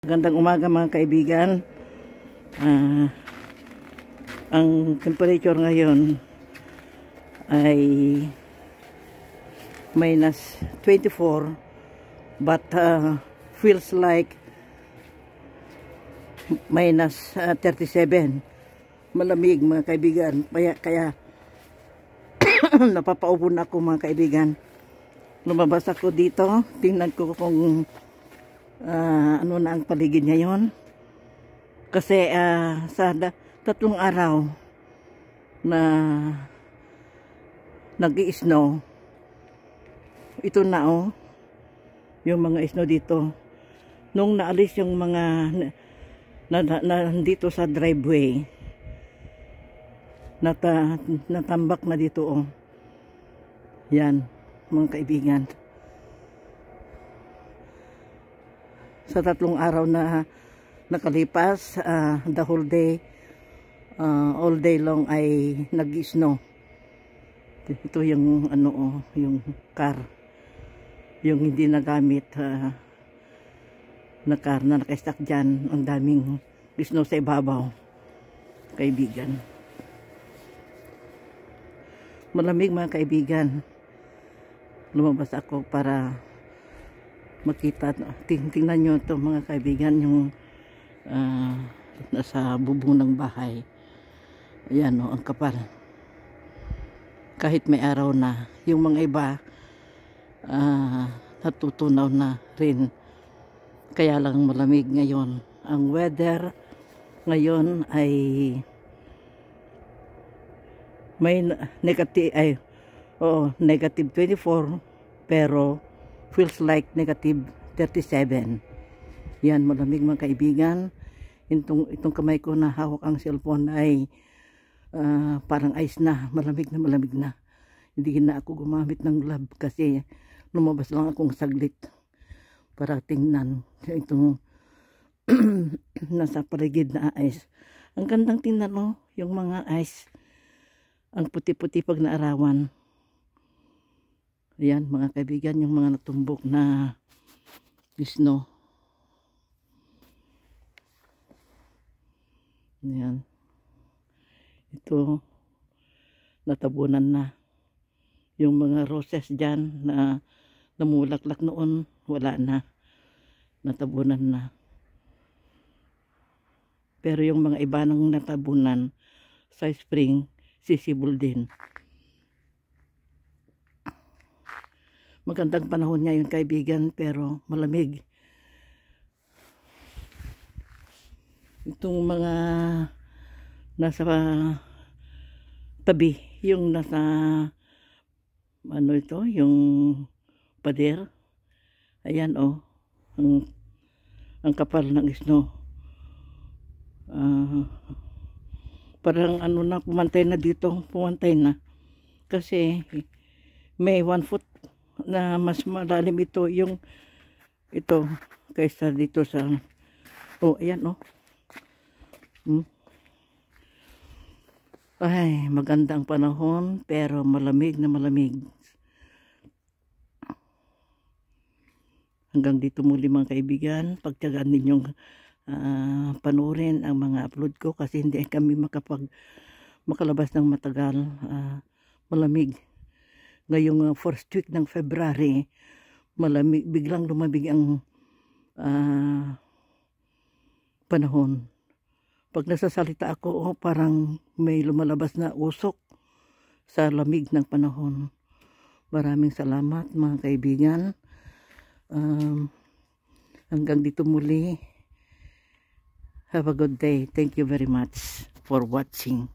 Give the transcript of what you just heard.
Magandang umaga mga kaibigan. Ang temperature ngayon ay minus 24 but feels like minus 37. Malamig mga kaibigan. Kaya napapaubo na ako mga kaibigan. Lumabas ako dito. Tingnan ko kung ano na ang paligid ngayon. Kasi sa 3 araw na nag-i-snow. Ito na yung mga snow dito. Nung naalis yung mga nandito sa driveway, natambak na dito yan mga kaibigan. Sa 3 araw na nakalipas, the whole day, all day long ay nag-snow. Ito yung yung car, yung hindi nagamit na car na naka-stack dyan. Ang daming snow sa ibabaw, kaibigan. Malamig mga kaibigan. Lumabas ako para makita. Tingnan nyo ito mga kaibigan, yung nasa bubong ng bahay. Ayan ang kapal. Kahit may araw na, yung mga iba natutunaw na rin. Kaya lang malamig ngayon. Ang weather ngayon ay may negative 24 pero feels like negative 37. Yan, malamig mga kaibigan. Itong kamay ko na hawak ang cellphone ay parang ice na. Malamig na. Hindi na ako gumamit ng glove kasi lumabas lang akong saglit para tingnan itong nasa paligid na ice. Ang gandang tingnan yung mga ice. Ang puti-puti pag naarawan. Ayan mga kaibigan, yung mga natumbok na snow. Ayan. Ito, natabunan na. Yung mga roses dyan na namulaklak noon, wala na. Natabunan na. Pero yung mga iba nang natabunan sa spring, sisibol din. Magandang panahon ngayon kaibigan, pero malamig. Itong mga nasa tabi, yung nasa yung pader. Ayan ang kapal ng snow. Parang na, pumantay na. Kasi may 1 foot na mas malalim ito kaysa dito sa ayan Ay, magandang panahon pero malamig na malamig. Hanggang dito muli mga kaibigan. Pagtiyagaan ninyong panurin ang mga upload ko kasi hindi kami makalabas ng matagal. Malamig. Ngayong first week ng February, malamig, biglang lumabig ang panahon. Pag nasasalita ako, parang may lumalabas na usok sa lamig ng panahon. Maraming salamat mga kaibigan. Hanggang dito muli. Have a good day. Thank you very much for watching.